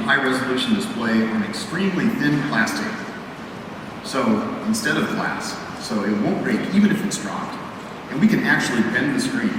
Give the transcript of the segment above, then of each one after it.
high-resolution display on extremely thin plastic. So instead of glass, so it won't break even if it's dropped. And we can actually bend the screen.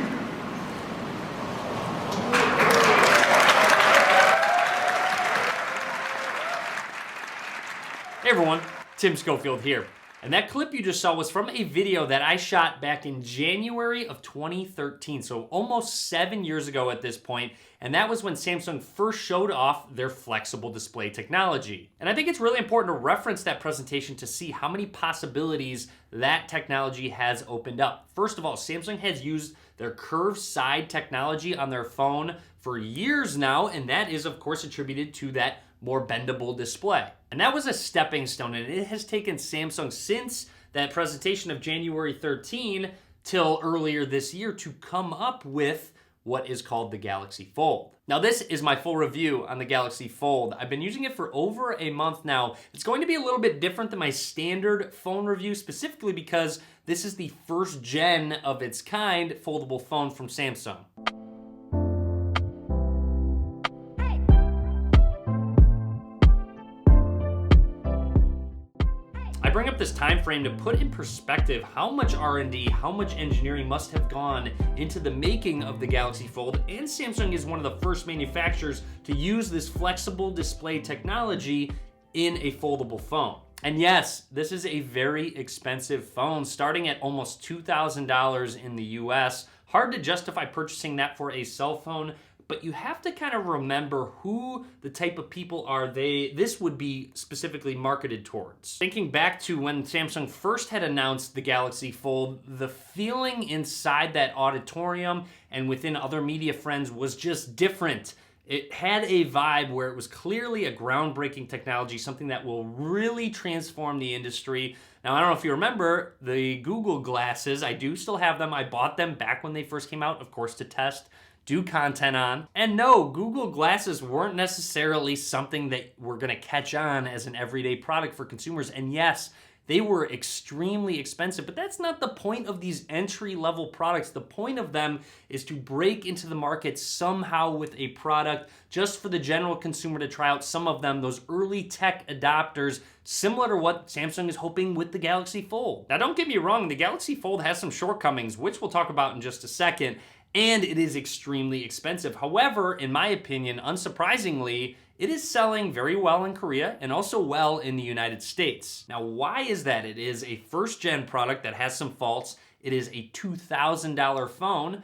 Hey everyone, Tim Schofield here. And that clip you just saw was from a video that I shot back in January of 2013, so almost 7 years ago at this point, and that was when Samsung first showed off their flexible display technology. And I think it's really important to reference that presentation to see how many possibilities that technology has opened up. First of all, Samsung has used their curved side technology on their phone for years now, and that is of course attributed to that more bendable display. And that was a stepping stone, and it has taken Samsung since that presentation of January 13 till earlier this year to come up with what is called the Galaxy Fold. Now this is my full review on the Galaxy Fold. I've been using it for over a month now. It's going to be a little bit different than my standard phone review, specifically because this is the first gen of its kind foldable phone from Samsung. I bring up this time frame to put in perspective how much R&D, how much engineering must have gone into the making of the Galaxy Fold, and Samsung is one of the first manufacturers to use this flexible display technology in a foldable phone. And yes, this is a very expensive phone, starting at almost $2,000 in the US. Hard to justify purchasing that for a cell phone, but you have to kind of remember who the type of people are this would be specifically marketed towards. Thinking back to when Samsung first had announced the Galaxy Fold, the feeling inside that auditorium and within other media friends was just different. It had a vibe where it was clearly a groundbreaking technology, something that will really transform the industry. Now, I don't know if you remember the Google glasses. I do still have them. I bought them back when they first came out, of course, to test, do content on. And no, Google glasses weren't necessarily something that we're gonna catch on as an everyday product for consumers. And yes, they were extremely expensive, but that's not the point of these entry-level products. The point of them is to break into the market somehow with a product just for the general consumer to try out some of them, those early tech adopters, similar to what Samsung is hoping with the Galaxy Fold. Now, don't get me wrong, the Galaxy Fold has some shortcomings, which we'll talk about in just a second, and it is extremely expensive. However, in my opinion, unsurprisingly, it is selling very well in Korea and also well in the United States. Now, why is that? It is a first-gen product that has some faults. It is a $2,000 phone.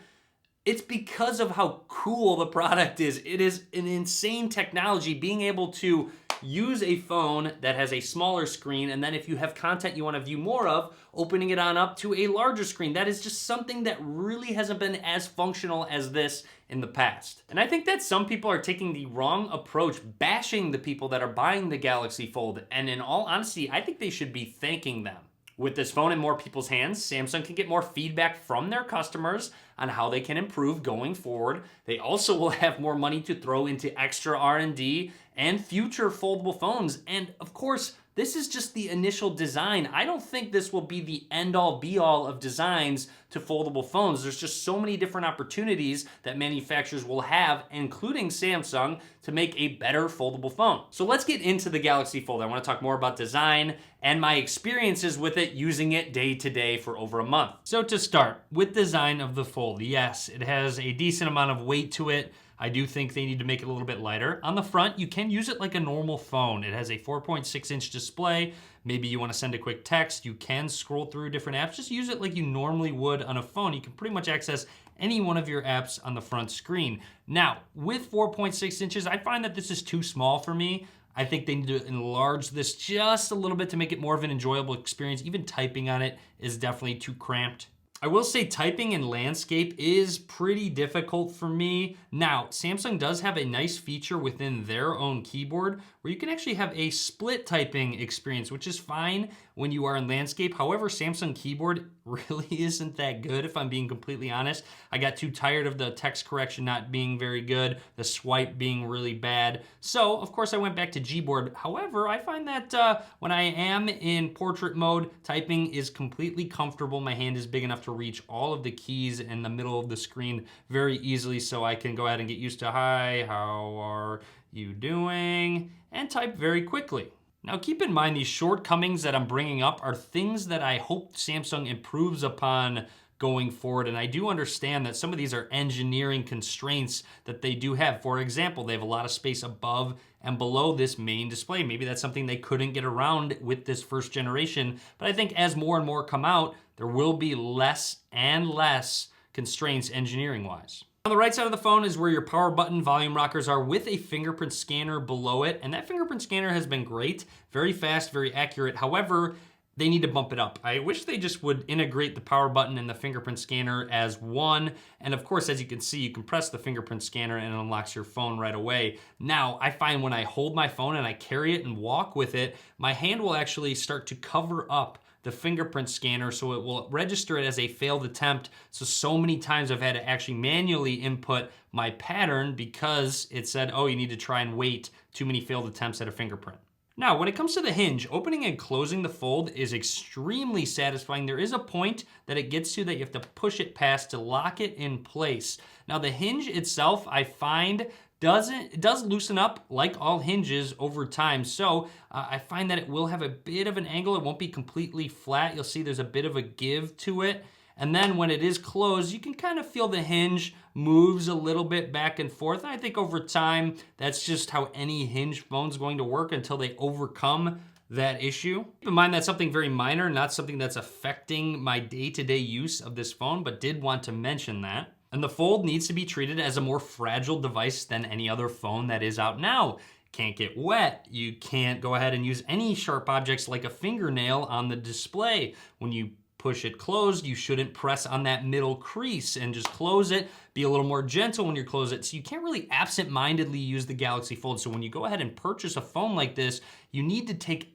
It's because of how cool the product is. It is an insane technology, being able to use a phone that has a smaller screen, and then if you have content you want to view more of, opening it on up to a larger screen. That is just something that really hasn't been as functional as this in the past. And I think that some people are taking the wrong approach, bashing the people that are buying the Galaxy Fold, and in all honesty, I think they should be thanking them. With this phone in more people's hands, Samsung can get more feedback from their customers on how they can improve going forward. They also will have more money to throw into extra R&D and future foldable phones. And of course, this is just the initial design. I don't think this will be the end-all be-all of designs to foldable phones. There's just so many different opportunities that manufacturers will have, including Samsung, to make a better foldable phone. So let's get into the Galaxy Fold. I want to talk more about design and my experiences with it, using it day to day for over a month. So to start, with design of the Fold, yes, it has a decent amount of weight to it. I do think they need to make it a little bit lighter. On the front, you can use it like a normal phone. It has a 4.6-inch display. Maybe you want to send a quick text. You can scroll through different apps. Just use it like you normally would on a phone. You can pretty much access any one of your apps on the front screen. Now, with 4.6 inches, I find that this is too small for me. I think they need to enlarge this just a little bit to make it more of an enjoyable experience. Even typing on it is definitely too cramped. I will say typing in landscape is pretty difficult for me. Now, Samsung does have a nice feature within their own keyboard where you can actually have a split typing experience, which is fine when you are in landscape. However, Samsung keyboard really isn't that good, if I'm being completely honest. I got too tired of the text correction not being very good, the swipe being really bad. So, of course, I went back to Gboard. However, I find that when I am in portrait mode, typing is completely comfortable. My hand is big enough to reach all of the keys in the middle of the screen very easily, so I can go ahead and get used to, hi, how are you doing, and type very quickly. Now keep in mind these shortcomings that I'm bringing up are things that I hope Samsung improves upon going forward, and I do understand that some of these are engineering constraints that they do have. For example, they have a lot of space above and below this main display. Maybe that's something they couldn't get around with this first generation, but I think as more and more come out, there will be less and less constraints engineering-wise. On the right side of the phone is where your power button volume rockers are with a fingerprint scanner below it, and that fingerprint scanner has been great, very fast, very accurate. However, they need to bump it up. I wish they just would integrate the power button and the fingerprint scanner as one. And of course, as you can see, you can press the fingerprint scanner and it unlocks your phone right away. Now, I find when I hold my phone and I carry it and walk with it, my hand will actually start to cover up the fingerprint scanner, so it will register it as a failed attempt. So many times I've had to actually manually input my pattern because it said, oh, you need to try and wait too many failed attempts at a fingerprint. Now, when it comes to the hinge, opening and closing the fold is extremely satisfying. There is a point that it gets to that you have to push it past to lock it in place. Now, the hinge itself, I find, it does loosen up like all hinges over time. So I find that it will have a bit of an angle. It won't be completely flat. You'll see there's a bit of a give to it. And then when it is closed, you can kind of feel the hinge moves a little bit back and forth. And I think over time, that's just how any hinge phone's going to work until they overcome that issue. Keep in mind that's something very minor, not something that's affecting my day-to-day use of this phone, but did want to mention that. And the Fold needs to be treated as a more fragile device than any other phone that is out now. Can't get wet. You can't go ahead and use any sharp objects like a fingernail on the display. When you push it closed, you shouldn't press on that middle crease and just close it. Be a little more gentle when you close it. So you can't really absent-mindedly use the Galaxy Fold. So when you go ahead and purchase a phone like this, you need to take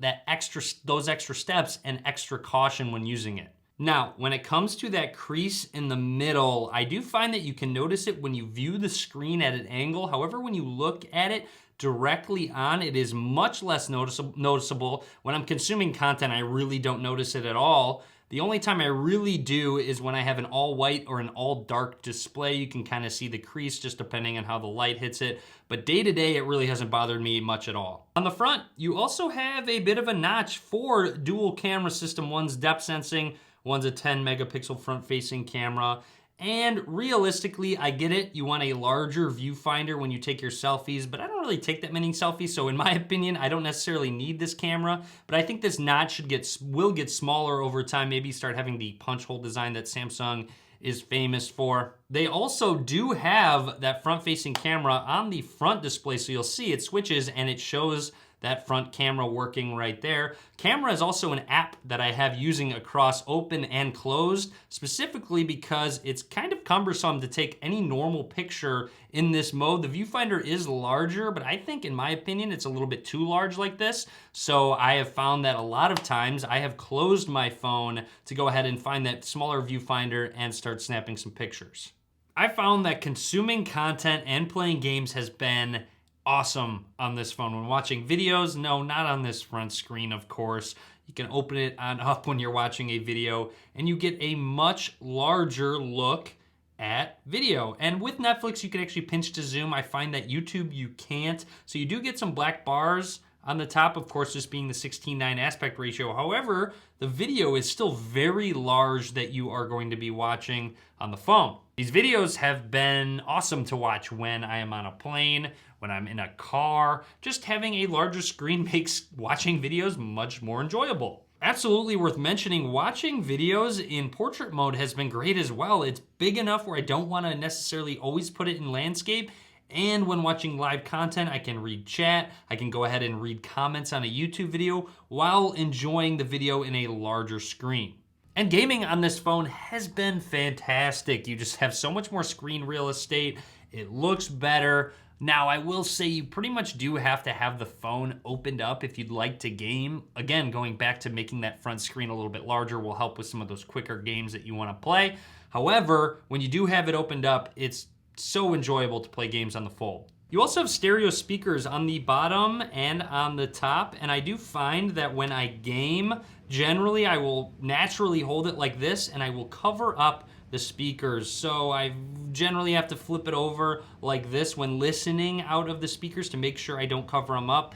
those extra steps and extra caution when using it. Now, when it comes to that crease in the middle, I do find that you can notice it when you view the screen at an angle. However, when you look at it directly on, it is much less noticeable. When I'm consuming content, I really don't notice it at all. The only time I really do is when I have an all white or an all dark display. You can kind of see the crease just depending on how the light hits it. But day to day, it really hasn't bothered me much at all. On the front, you also have a bit of a notch for dual camera system. One's depth sensing, one's a 10 megapixel front facing camera. And realistically, I get it. You want a larger viewfinder when you take your selfies, but I don't really take that many selfies. So in my opinion, I don't necessarily need this camera, but I think this notch will get smaller over time. Maybe start having the punch hole design that Samsung is famous for. They also do have that front facing camera on the front display. So you'll see it switches and it shows that front camera working right there. Camera is also an app that I have using across open and closed, specifically because it's kind of cumbersome to take any normal picture in this mode. The viewfinder is larger, but I think in my opinion, it's a little bit too large like this. So I have found that a lot of times I have closed my phone to go ahead and find that smaller viewfinder and start snapping some pictures. I found that consuming content and playing games has been awesome on this phone. When watching videos, no, not on this front screen, of course. You can open it on up when you're watching a video and you get a much larger look at video. And with Netflix, you can actually pinch to zoom. I find that YouTube, you can't. So you do get some black bars on the top, of course, this being the 16:9 aspect ratio. However, the video is still very large that you are going to be watching on the phone. These videos have been awesome to watch when I am on a plane, when I'm in a car. Just having a larger screen makes watching videos much more enjoyable. Absolutely worth mentioning, watching videos in portrait mode has been great as well. It's big enough where I don't want to necessarily always put it in landscape. And when watching live content, I can read chat. I can go ahead and read comments on a YouTube video while enjoying the video in a larger screen. And gaming on this phone has been fantastic. You just have so much more screen real estate. It looks better. Now, I will say you pretty much do have to have the phone opened up if you'd like to game. Again, going back to making that front screen a little bit larger will help with some of those quicker games that you want to play. However, when you do have it opened up, it's so enjoyable to play games on the Fold. You also have stereo speakers on the bottom and on the top, and I do find that when I game, generally I will naturally hold it like this and I will cover up the speakers. So I generally have to flip it over like this when listening out of the speakers to make sure I don't cover them up.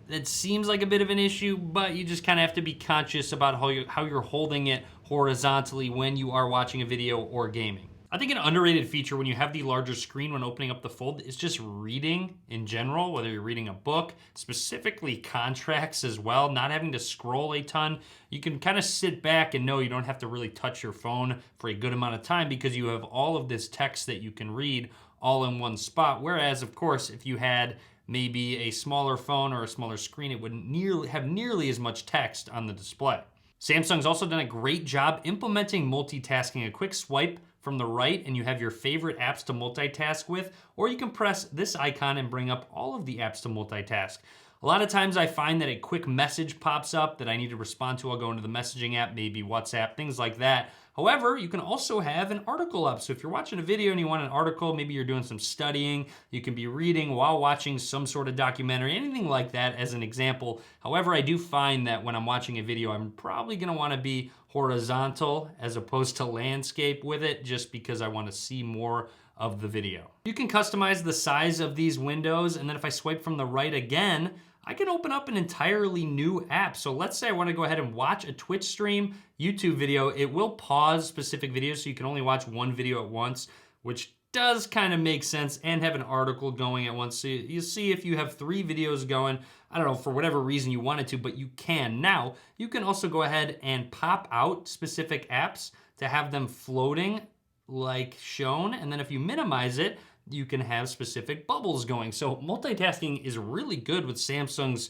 It seems like a bit of an issue, but you just kind of have to be conscious about how you're holding it horizontally when you are watching a video or gaming. I think an underrated feature when you have the larger screen when opening up the Fold is just reading in general, whether you're reading a book, specifically contracts as well, not having to scroll a ton. You can kind of sit back and know you don't have to really touch your phone for a good amount of time because you have all of this text that you can read all in one spot. Whereas, of course, if you had maybe a smaller phone or a smaller screen, it wouldn't have nearly as much text on the display. Samsung's also done a great job implementing multitasking. A quick swipe from the right and you have your favorite apps to multitask with, or you can press this icon and bring up all of the apps to multitask. A lot of times I find that a quick message pops up that I need to respond to. I'll go into the messaging app, maybe WhatsApp, things like that. However, you can also have an article up. So if you're watching a video and you want an article, maybe you're doing some studying, you can be reading while watching some sort of documentary, anything like that as an example. However, I do find that when I'm watching a video, I'm probably gonna wanna be horizontal as opposed to landscape with it, just because I wanna see more of the video. You can customize the size of these windows, and then if I swipe from the right again, I can open up an entirely new app. So let's say I want to go ahead and watch a Twitch stream, YouTube video. It will pause specific videos so you can only watch one video at once, which does kind of make sense, and have an article going at once. So you see if you have 3 videos going, I don't know, for whatever reason you wanted to, but you can. Now, you can also go ahead and pop out specific apps to have them floating like shown. And then if you minimize it, you can have specific bubbles going. So multitasking is really good with Samsung's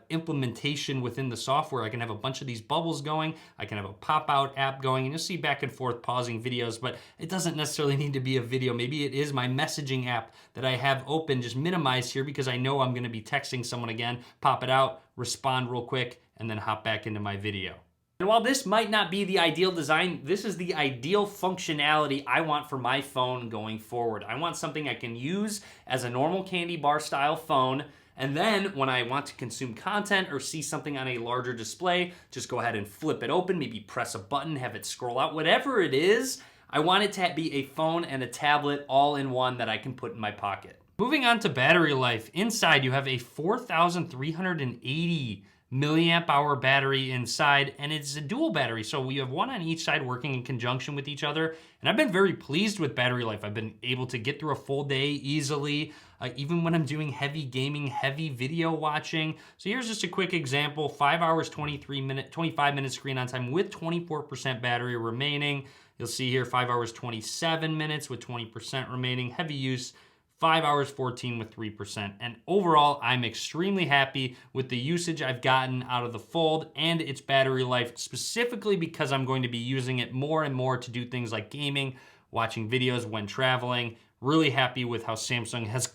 implementation within the software. I can have a bunch of these bubbles going. I can have a pop-out app going, and you'll see back and forth pausing videos, but it doesn't necessarily need to be a video. Maybe it is my messaging app that I have open, just minimized here because I know I'm gonna be texting someone again, pop it out, respond real quick, and then hop back into my video. And while this might not be the ideal design, this is the ideal functionality I want for my phone going forward. I want something I can use as a normal candy bar style phone, and then when I want to consume content or see something on a larger display, just go ahead and flip it open, maybe press a button, have it scroll out, whatever it is. I want it to be a phone and a tablet all in one that I can put in my pocket. Moving on to battery life. Inside you have a 4,380 milliamp hour battery inside, and it's a dual battery, so we have one on each side working in conjunction with each other, and I've been very pleased with battery life. I've been able to get through a full day easily, even when I'm doing heavy gaming, heavy video watching. So here's just a quick example: 5 hours 25 minutes screen on time with 24% battery remaining. You'll see here 5 hours 27 minutes with 20% remaining. Heavy use, 5 hours 14 with 3%. And overall, I'm extremely happy with the usage I've gotten out of the Fold and its battery life, specifically because I'm going to be using it more and more to do things like gaming, watching videos when traveling. Really happy with how Samsung has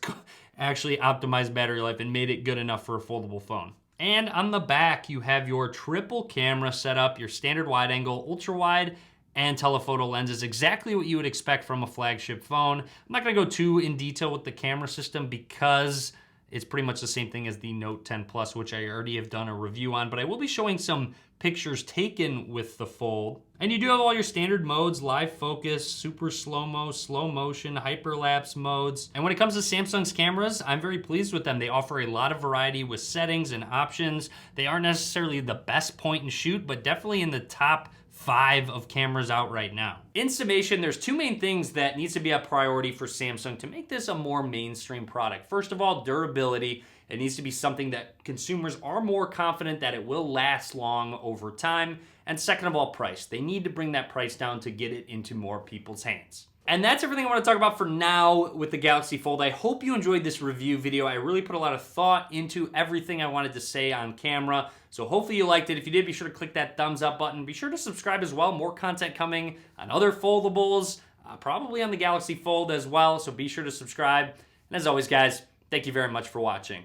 actually optimized battery life and made it good enough for a foldable phone. And on the back, you have your triple camera setup, your standard wide angle, ultra wide, and telephoto lenses, exactly what you would expect from a flagship phone. I'm not gonna go too in detail with the camera system because it's pretty much the same thing as the Note 10 Plus, which I already have done a review on, but I will be showing some pictures taken with the Fold. And you do have all your standard modes: live focus, super slow-mo, slow motion, hyperlapse modes. And when it comes to Samsung's cameras, I'm very pleased with them. They offer a lot of variety with settings and options. They aren't necessarily the best point and shoot, but definitely in the top 5 of cameras out right now. In summation, there's 2 main things that needs to be a priority for Samsung to make this a more mainstream product. First of all, durability. It needs to be something that consumers are more confident that it will last long over time. And second of all, price. They need to bring that price down to get it into more people's hands. And that's everything I want to talk about for now with the Galaxy Fold. I hope you enjoyed this review video. I really put a lot of thought into everything I wanted to say on camera. So hopefully you liked it. If you did, be sure to click that thumbs up button. Be sure to subscribe as well. More content coming on other foldables, probably on the Galaxy Fold as well. So be sure to subscribe. And as always, guys, thank you very much for watching.